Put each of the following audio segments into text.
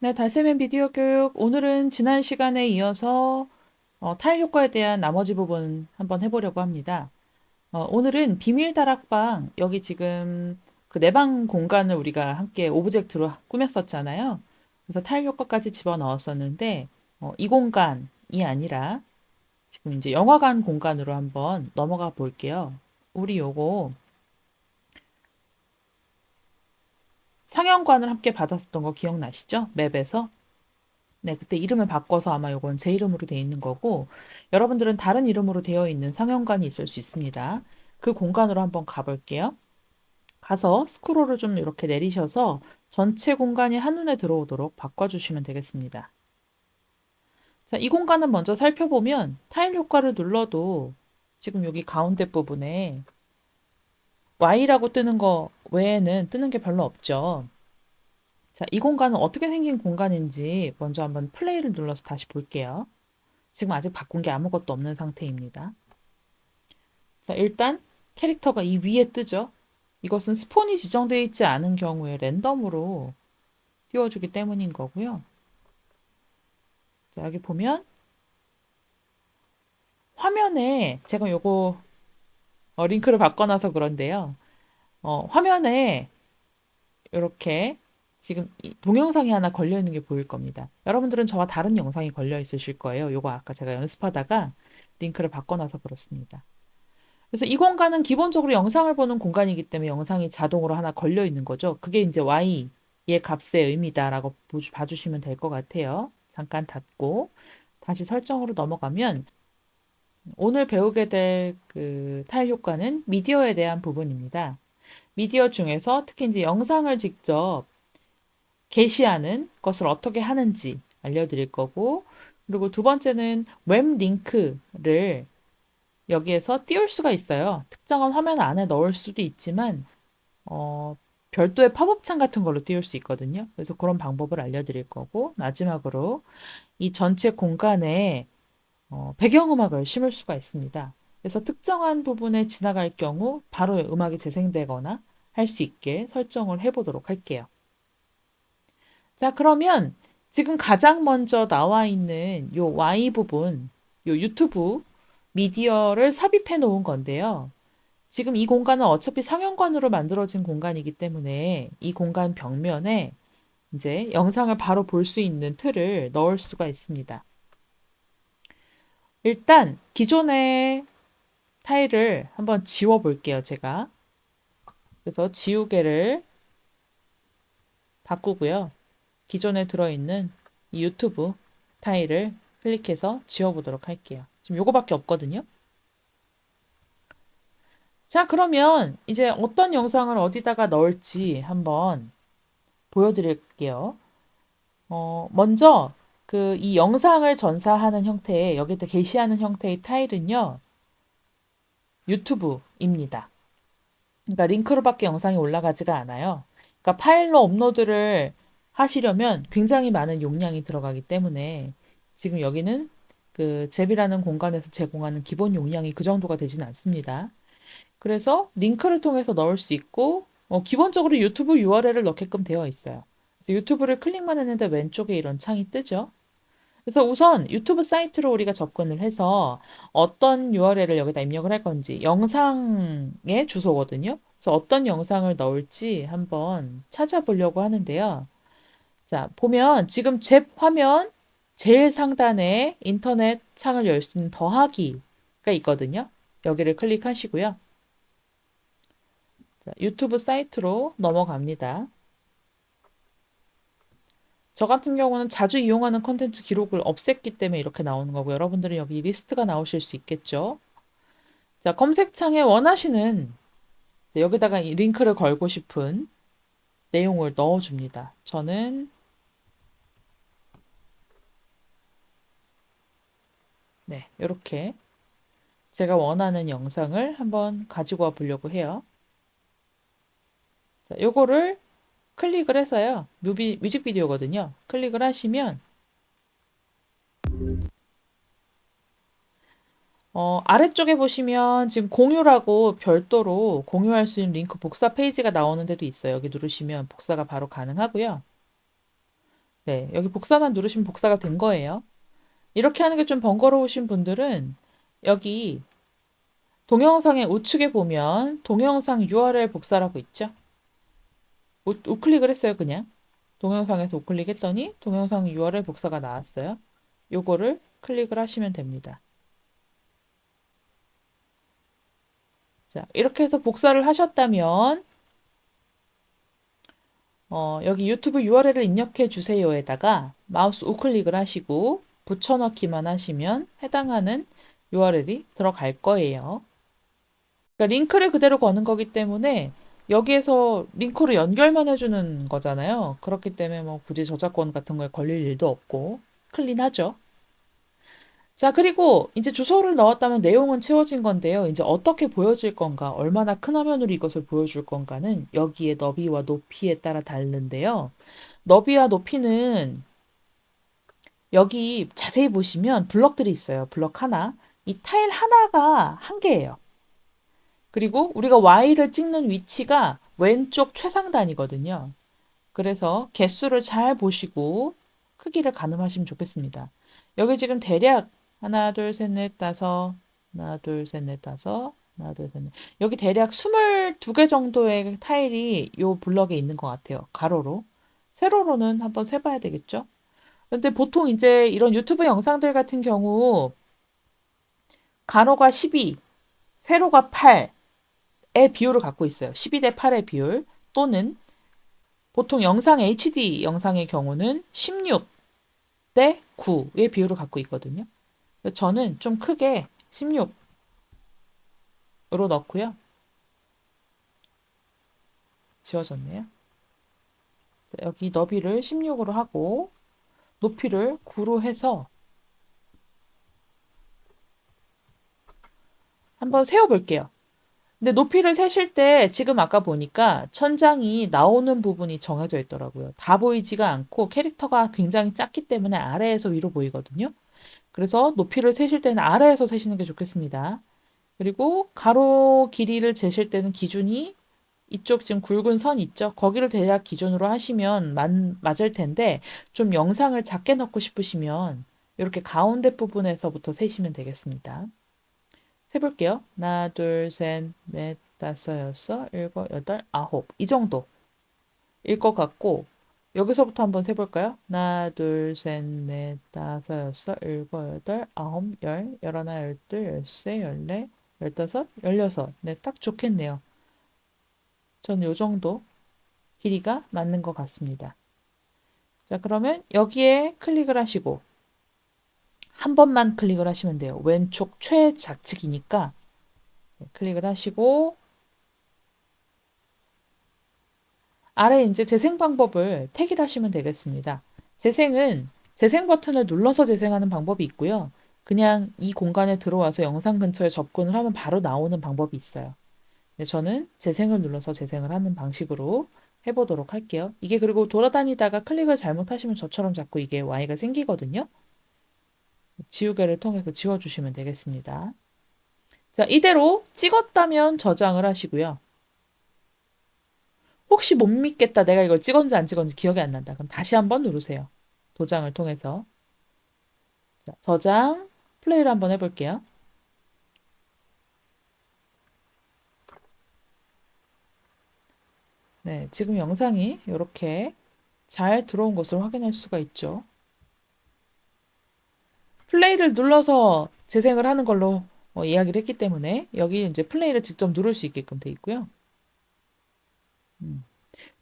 네, 달쌤의 비디오 교육. 오늘은 지난 시간에 이어서 타일 효과에 대한 나머지 부분 한번 해보려고 합니다. 오늘은 비밀 다락방, 여기 지금 그 내방 공간을 우리가 함께 오브젝트로 꾸몄었잖아요. 그래서 타일 효과까지 집어넣었었는데, 이 공간이 아니라 지금 이제 영화관 공간으로 한번 넘어가 볼게요. 우리 요거 상영관을 함께 받았었던 거 기억나시죠? 맵에서. 네, 그때 이름을 바꿔서 아마 요건 제 이름으로 되어 있는 거고, 여러분들은 다른 이름으로 되어 있는 상영관이 있을 수 있습니다. 그 공간으로 한번 가볼게요. 가서 스크롤을 좀 이렇게 내리셔서 전체 공간이 한눈에 들어오도록 바꿔주시면 되겠습니다. 자, 이 공간은 먼저 살펴보면 타일 효과를 눌러도 지금 여기 가운데 부분에 Y라고 뜨는 거 외에는 뜨는 게 별로 없죠. 자, 이 공간은 어떻게 생긴 공간인지 먼저 한번 플레이를 눌러서 다시 볼게요. 지금 아직 바꾼 게 아무것도 없는 상태입니다. 자, 일단 캐릭터가 이 위에 뜨죠. 이것은 스폰이 지정되어 있지 않은 경우에 랜덤으로 띄워주기 때문인 거고요. 자, 여기 보면 화면에 제가 요거 링크를 바꿔놔서 그런데요. 화면에 이렇게 지금 동영상이 하나 걸려 있는 게 보일 겁니다. 여러분들은 저와 다른 영상이 걸려 있으실 거예요. 요거 아까 제가 연습하다가 링크를 바꿔놔서 그렇습니다. 그래서 이 공간은 기본적으로 영상을 보는 공간이기 때문에 영상이 자동으로 하나 걸려 있는 거죠. 그게 이제 Y의 값의 의미다라고 봐주시면 될 것 같아요. 잠깐 닫고 다시 설정으로 넘어가면 오늘 배우게 될 그 타일 효과는 미디어에 대한 부분입니다. 미디어 중에서 특히 이제 영상을 직접 게시하는 것을 어떻게 하는지 알려드릴 거고, 그리고 두 번째는 웹 링크를 여기에서 띄울 수가 있어요. 특정한 화면 안에 넣을 수도 있지만, 어, 별도의 팝업창 같은 걸로 띄울 수 있거든요. 그래서 그런 방법을 알려드릴 거고, 마지막으로 이 전체 공간에 배경음악을 심을 수가 있습니다. 그래서 특정한 부분에 지나갈 경우 바로 음악이 재생되거나 할 수 있게 설정을 해보도록 할게요. 자, 그러면 지금 가장 먼저 나와 있는 요 Y 부분, 요 유튜브 미디어를 삽입해 놓은 건데요. 지금 이 공간은 어차피 상영관으로 만들어진 공간이기 때문에 이 공간 벽면에 이제 영상을 바로 볼 수 있는 틀을 넣을 수가 있습니다. 일단 기존의 타일을 한번 지워 볼게요, 제가. 그래서 지우개를 바꾸고요. 기존에 들어있는 이 유튜브 타일을 클릭해서 지워보도록 할게요. 지금 요거밖에 없거든요. 자, 그러면 이제 어떤 영상을 어디다가 넣을지 한번 보여드릴게요. 먼저 그 이 영상을 전사하는 형태의 여기다 게시하는 형태의 타일은요. 유튜브입니다. 그러니까 링크로밖에 영상이 올라가지가 않아요. 그러니까 파일로 업로드를 하시려면 굉장히 많은 용량이 들어가기 때문에 지금 여기는 그 잽이라는 공간에서 제공하는 기본 용량이 그 정도가 되진 않습니다. 그래서 링크를 통해서 넣을 수 있고 기본적으로 유튜브 URL을 넣게끔 되어 있어요. 그래서 유튜브를 클릭만 했는데 왼쪽에 이런 창이 뜨죠. 그래서 우선 유튜브 사이트로 우리가 접근을 해서 어떤 URL을 여기다 입력을 할 건지 영상의 주소거든요. 그래서 어떤 영상을 넣을지 한번 찾아보려고 하는데요. 자, 보면 지금 제 화면 제일 상단에 인터넷 창을 열 수 있는 더하기가 있거든요. 여기를 클릭하시고요. 자, 유튜브 사이트로 넘어갑니다. 저 같은 경우는 자주 이용하는 컨텐츠 기록을 없앴기 때문에 이렇게 나오는 거고 여러분들은 여기 리스트가 나오실 수 있겠죠. 자, 검색창에 원하시는 여기다가 이 링크를 걸고 싶은 내용을 넣어줍니다. 저는 네, 이렇게 제가 원하는 영상을 한번 가지고 와 보려고 해요. 자, 요거를 클릭을 해서요. 뮤직비디오거든요. 클릭을 하시면 아래쪽에 보시면 지금 공유라고 별도로 공유할 수 있는 링크 복사 페이지가 나오는 데도 있어요. 여기 누르시면 복사가 바로 가능하고요. 네, 여기 복사만 누르시면 복사가 된 거예요. 이렇게 하는 게 좀 번거로우신 분들은 여기 동영상의 우측에 보면 동영상 URL 복사라고 있죠? 우클릭을 했어요, 그냥. 동영상에서 우클릭했더니 동영상 URL 복사가 나왔어요. 요거를 클릭을 하시면 됩니다. 자, 이렇게 해서 복사를 하셨다면 여기 유튜브 URL을 입력해 주세요에다가 마우스 우클릭을 하시고 붙여넣기만 하시면 해당하는 URL이 들어갈 거예요. 그러니까 링크를 그대로 거는 거기 때문에 여기에서 링크로 연결만 해주는 거잖아요. 그렇기 때문에 뭐 굳이 저작권 같은 거에 걸릴 일도 없고 클린하죠. 자, 그리고 이제 주소를 넣었다면 내용은 채워진 건데요. 이제 어떻게 보여질 건가, 얼마나 큰 화면으로 이것을 보여줄 건가는 여기에 너비와 높이에 따라 다른데요. 너비와 높이는 여기 자세히 보시면 블럭들이 있어요. 블럭 하나. 이 타일 하나가 한 개예요. 그리고 우리가 Y를 찍는 위치가 왼쪽 최상단이거든요. 그래서 개수를 잘 보시고 크기를 가늠하시면 좋겠습니다. 여기 지금 대략 하나, 둘, 셋, 넷, 다섯, 하나, 둘, 셋, 넷, 다섯, 하나, 둘, 셋, 넷. 여기 대략 22개 정도의 타일이 요 블럭에 있는 것 같아요. 가로로. 세로로는 한번 세봐야 되겠죠? 근데 보통 이제 이런 유튜브 영상들 같은 경우 가로가 12, 세로가 8의 비율을 갖고 있어요. 12 대 8의 비율 또는 보통 영상 HD 영상의 경우는 16 대 9의 비율을 갖고 있거든요. 저는 좀 크게 16으로 넣고요. 지워졌네요. 여기 너비를 16으로 하고 높이를 9로 해서 한번 세어볼게요. 근데 높이를 세실 때 지금 아까 보니까 천장이 나오는 부분이 정해져 있더라고요. 다 보이지가 않고 캐릭터가 굉장히 작기 때문에 아래에서 위로 보이거든요. 그래서 높이를 세실 때는 아래에서 세시는 게 좋겠습니다. 그리고 가로 길이를 재실 때는 기준이 이쪽 지금 굵은 선 있죠? 거기를 대략 기준으로 하시면 맞을 텐데 좀 영상을 작게 넣고 싶으시면 이렇게 가운데 부분에서부터 세시면 되겠습니다. 세볼게요. 하나, 둘, 셋, 넷, 다섯, 여섯, 일곱, 여덟, 아홉. 이 정도일 것 같고, 여기서부터 한번 세볼까요? 하나, 둘, 셋, 넷, 다섯, 여섯, 일곱, 여덟, 아홉, 열, 열하나, 열둘, 열세, 열네, 열다섯, 열여섯. 네, 딱 좋겠네요. 저는 요 정도 길이가 맞는 것 같습니다. 자, 그러면 여기에 클릭을 하시고, 한 번만 클릭을 하시면 돼요. 왼쪽 최좌측이니까 클릭을 하시고, 아래 이제 재생 방법을 택일하시면 되겠습니다. 재생 버튼을 눌러서 재생하는 방법이 있고요. 그냥 이 공간에 들어와서 영상 근처에 접근을 하면 바로 나오는 방법이 있어요. 저는 재생을 눌러서 재생을 하는 방식으로 해보도록 할게요. 이게 그리고 돌아다니다가 클릭을 잘못하시면 저처럼 자꾸 이게 Y가 생기거든요. 지우개를 통해서 지워주시면 되겠습니다. 자, 이대로 찍었다면 저장을 하시고요. 혹시 못 믿겠다. 내가 이걸 찍었는지 안 찍었는지 기억이 안 난다. 그럼 다시 한번 누르세요. 도장을 통해서. 자, 저장, 플레이를 한번 해볼게요. 네, 지금 영상이 이렇게 잘 들어온 것을 확인할 수가 있죠. 플레이를 눌러서 재생을 하는 걸로 이야기를 했기 때문에 여기 이제 플레이를 직접 누를 수 있게끔 돼 있고요. 음,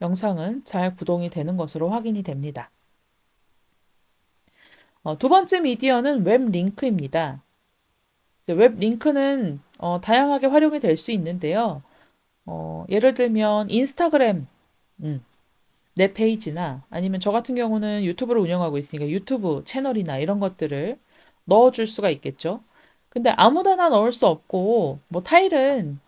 영상은 잘 구동이 되는 것으로 확인이 됩니다. 두 번째 미디어는 웹 링크입니다. 웹 링크는 다양하게 활용이 될 수 있는데요. 예를 들면 인스타그램 내 페이지나 아니면 저 같은 경우는 유튜브를 운영하고 있으니까 유튜브 채널이나 이런 것들을 넣어줄 수가 있겠죠. 근데 아무데나 넣을 수 없고 뭐 타일은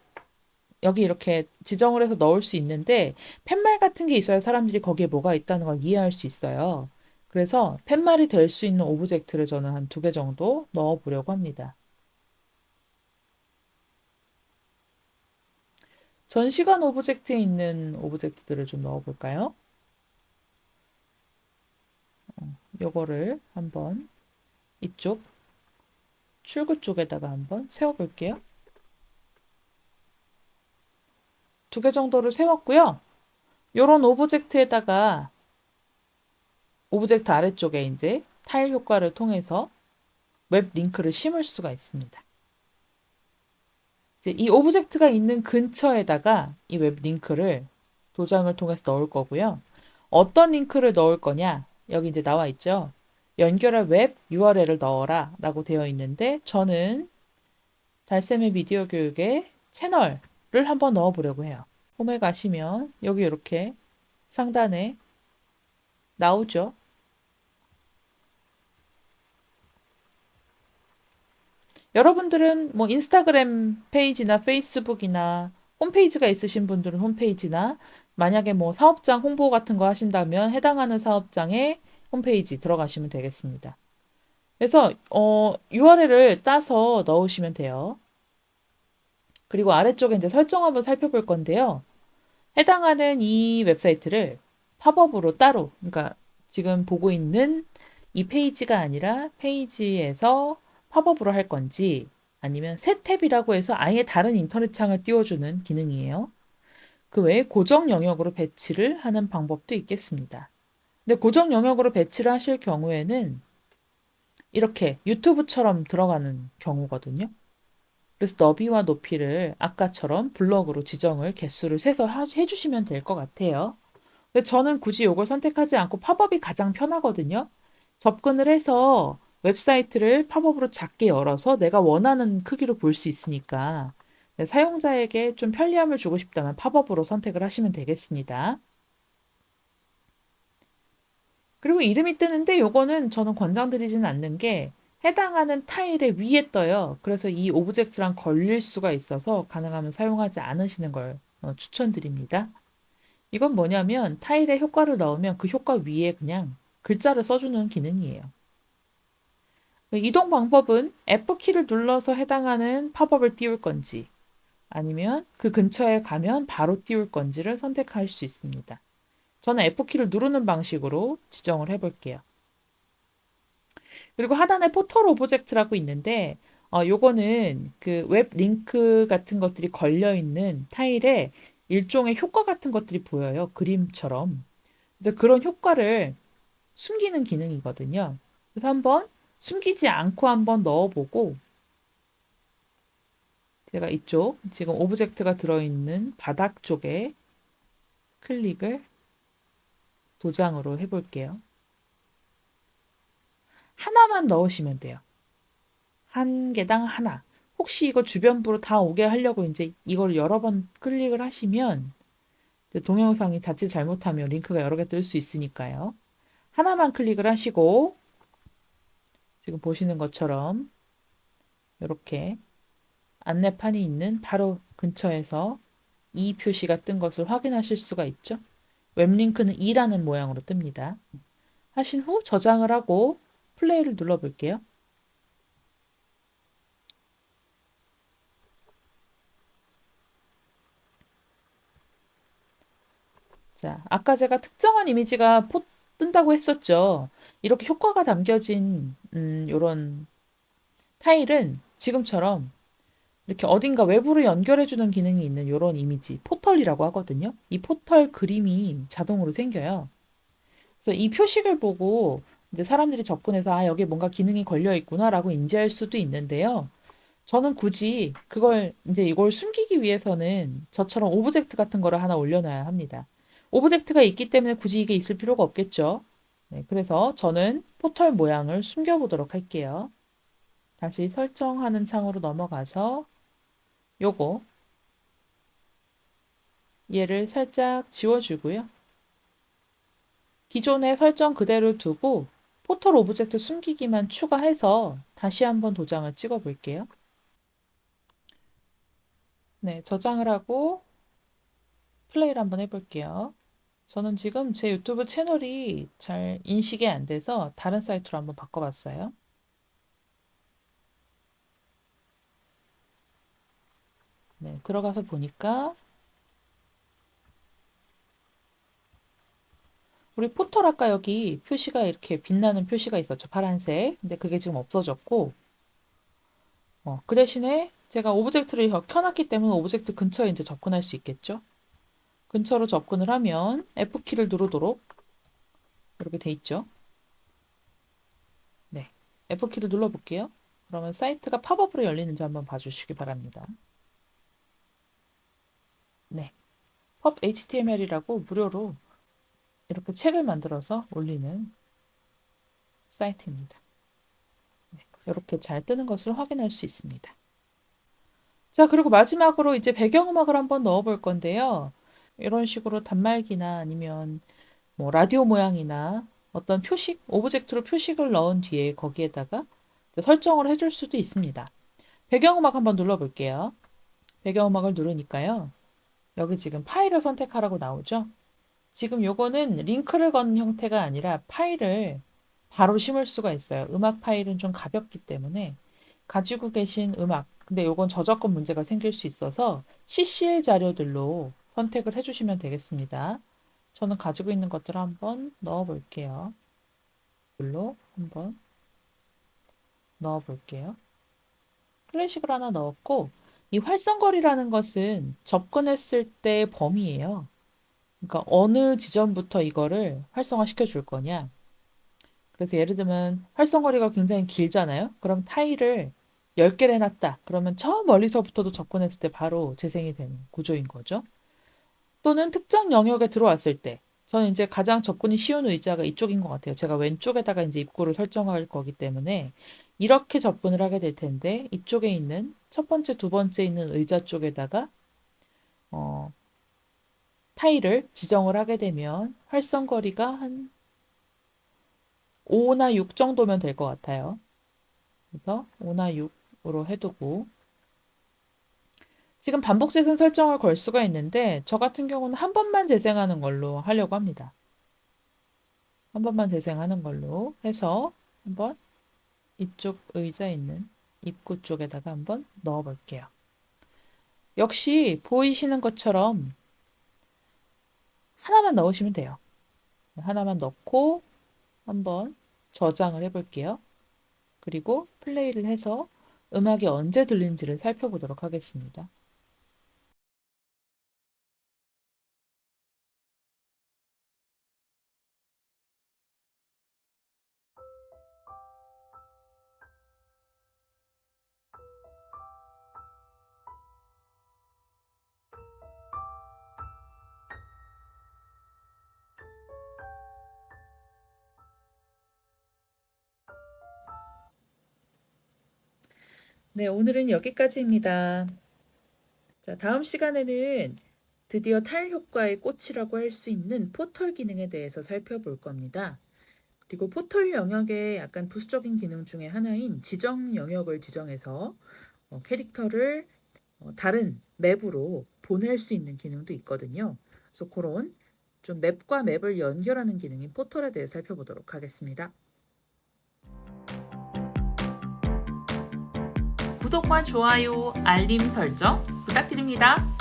여기 이렇게 지정을 해서 넣을 수 있는데 팻말 같은 게 있어야 사람들이 거기에 뭐가 있다는 걸 이해할 수 있어요. 그래서 팻말이 될 수 있는 오브젝트를 저는 한 2개 정도 넣어보려고 합니다. 전시관 오브젝트에 있는 오브젝트들을 좀 넣어볼까요? 요거를 한번 이쪽 출구 쪽에다가 한번 세워볼게요. 두 개 정도를 세웠고요. 요런 오브젝트에다가 오브젝트 아래쪽에 이제 타일 효과를 통해서 웹 링크를 심을 수가 있습니다. 이제 이 오브젝트가 있는 근처에다가 이 웹 링크를 도장을 통해서 넣을 거고요. 어떤 링크를 넣을 거냐? 여기 이제 나와 있죠. 연결할 웹 URL을 넣어라 라고 되어 있는데 저는 달쌤의 미디어 교육의 채널을 한번 넣어 보려고 해요. 홈에 가시면 여기 이렇게 상단에 나오죠. 여러분들은 뭐 인스타그램 페이지나 페이스북이나 홈페이지가 있으신 분들은 홈페이지나 만약에 뭐 사업장 홍보 같은 거 하신다면 해당하는 사업장의 홈페이지 들어가시면 되겠습니다. 그래서 URL을 따서 넣으시면 돼요. 그리고 아래쪽에 이제 설정 한번 살펴볼 건데요. 해당하는 이 웹사이트를 팝업으로 따로, 그러니까 지금 보고 있는 이 페이지가 아니라 페이지에서 팝업으로 할 건지 아니면 새 탭이라고 해서 아예 다른 인터넷 창을 띄워주는 기능이에요. 그 외에 고정 영역으로 배치를 하는 방법도 있겠습니다. 근데 고정 영역으로 배치를 하실 경우에는 이렇게 유튜브처럼 들어가는 경우거든요. 그래서 너비와 높이를 아까처럼 블럭으로 지정을 개수를 세서 해주시면 될 것 같아요. 근데 저는 굳이 이걸 선택하지 않고 팝업이 가장 편하거든요. 접근을 해서 웹사이트를 팝업으로 작게 열어서 내가 원하는 크기로 볼 수 있으니까 네, 사용자에게 좀 편리함을 주고 싶다면 팝업으로 선택을 하시면 되겠습니다. 그리고 이름이 뜨는데 요거는 저는 권장드리지는 않는 게 해당하는 타일의 위에 떠요. 그래서 이 오브젝트랑 걸릴 수가 있어서 가능하면 사용하지 않으시는 걸 추천드립니다. 이건 뭐냐면 타일에 효과를 넣으면 그 효과 위에 그냥 글자를 써주는 기능이에요. 이동 방법은 F키를 눌러서 해당하는 팝업을 띄울 건지 아니면 그 근처에 가면 바로 띄울 건지를 선택할 수 있습니다. 저는 F키를 누르는 방식으로 지정을 해볼게요. 그리고 하단에 포털 오브젝트라고 있는데 요거는 그 웹 링크 같은 것들이 걸려 있는 타일에 일종의 효과 같은 것들이 보여요. 그림처럼. 그래서 그런 효과를 숨기는 기능이거든요. 그래서 한번 숨기지 않고 한번 넣어보고 제가 이쪽 지금 오브젝트가 들어있는 바닥 쪽에 클릭을 도장으로 해볼게요. 하나만 넣으시면 돼요. 한 개당 하나. 혹시 이거 주변부로 다 오게 하려고 이제 이걸 여러 번 클릭을 하시면 동영상이 자칫 잘못하면 링크가 여러 개 뜰 수 있으니까요. 하나만 클릭을 하시고 지금 보시는 것처럼 이렇게 안내판이 있는 바로 근처에서 이 표시가 뜬 것을 확인하실 수가 있죠. 웹링크는 2라는 모양으로 뜹니다. 하신 후 저장을 하고 플레이를 눌러볼게요. 자, 아까 제가 특정한 이미지가 뜬다고 했었죠. 이렇게 효과가 담겨진 이런 타일은 지금처럼 이렇게 어딘가 외부로 연결해주는 기능이 있는 이런 이미지, 포털이라고 하거든요. 이 포털 그림이 자동으로 생겨요. 그래서 이 표식을 보고 이제 사람들이 접근해서 아, 여기에 뭔가 기능이 걸려 있구나라고 인지할 수도 있는데요. 저는 굳이 그걸 이제 이걸 숨기기 위해서는 저처럼 오브젝트 같은 거를 하나 올려놔야 합니다. 오브젝트가 있기 때문에 굳이 이게 있을 필요가 없겠죠. 네, 그래서 저는 포털 모양을 숨겨보도록 할게요. 다시 설정하는 창으로 넘어가서 요거 얘를 살짝 지워주고요. 기존의 설정 그대로 두고 포털 오브젝트 숨기기만 추가해서 다시 한번 도장을 찍어 볼게요. 네, 저장을 하고 플레이를 한번 해볼게요. 저는 지금 제 유튜브 채널이 잘 인식이 안 돼서 다른 사이트로 한번 바꿔봤어요. 네, 들어가서 보니까 우리 포털 아까 여기 표시가 이렇게 빛나는 표시가 있었죠. 파란색. 근데 그게 지금 없어졌고, 그 대신에 제가 오브젝트를 켜놨기 때문에 오브젝트 근처에 이제 접근할 수 있겠죠. 근처로 접근을 하면 F키를 누르도록 이렇게 돼 있죠. 네. F키를 눌러볼게요. 그러면 사이트가 팝업으로 열리는지 한번 봐주시기 바랍니다. 네. 펍 HTML이라고 무료로 이렇게 책을 만들어서 올리는 사이트입니다. 네. 이렇게 잘 뜨는 것을 확인할 수 있습니다. 자, 그리고 마지막으로 이제 배경음악을 한번 넣어볼 건데요. 이런 식으로 단말기나 아니면 뭐 라디오 모양이나 어떤 표식, 오브젝트로 표식을 넣은 뒤에 거기에다가 설정을 해줄 수도 있습니다. 배경음악 한번 눌러볼게요. 배경음악을 누르니까요. 여기 지금 파일을 선택하라고 나오죠? 지금 요거는 링크를 건 형태가 아니라 파일을 바로 심을 수가 있어요. 음악 파일은 좀 가볍기 때문에 가지고 계신 음악, 근데 요건 저작권 문제가 생길 수 있어서 CCL 자료들로 선택을 해주시면 되겠습니다. 저는 가지고 있는 것들을 한번 넣어 볼게요. 글로 한번 넣어 볼게요. 클래식을 하나 넣었고, 이 활성거리라는 것은 접근했을 때 범위예요. 그러니까 어느 지점부터 이거를 활성화시켜 줄 거냐. 그래서 예를 들면 활성거리가 굉장히 길잖아요. 그럼 타일을 10개를 해놨다. 그러면 저 멀리서부터도 접근했을 때 바로 재생이 되는 구조인 거죠. 또는 특정 영역에 들어왔을 때 저는 이제 가장 접근이 쉬운 의자가 이쪽인 것 같아요. 제가 왼쪽에다가 이제 입구를 설정할 거기 때문에 이렇게 접근을 하게 될 텐데 이쪽에 있는 첫 번째, 두 번째 있는 의자 쪽에다가 어, 타일을 지정을 하게 되면 활성거리가 한 5나 6 정도면 될 것 같아요. 그래서 5나 6으로 해두고 지금 반복 재생 설정을 걸 수가 있는데 저 같은 경우는 한 번만 재생하는 걸로 하려고 합니다. 한 번만 재생하는 걸로 해서 한번 이쪽 의자 있는 입구 쪽에다가 한번 넣어 볼게요. 역시 보이시는 것처럼 하나만 넣으시면 돼요. 하나만 넣고 한번 저장을 해 볼게요. 그리고 플레이를 해서 음악이 언제 들리는지를 살펴보도록 하겠습니다. 네, 오늘은 여기까지입니다. 자, 다음 시간에는 드디어 타일 효과의 꽃이라고 할 수 있는 포털 기능에 대해서 살펴볼 겁니다. 그리고 포털 영역의 약간 부수적인 기능 중에 하나인 지정 영역을 지정해서 캐릭터를 다른 맵으로 보낼 수 있는 기능도 있거든요. 그래서 그런 좀 맵과 맵을 연결하는 기능인 포털에 대해 살펴보도록 하겠습니다. 구독과 좋아요, 알림 설정 부탁드립니다.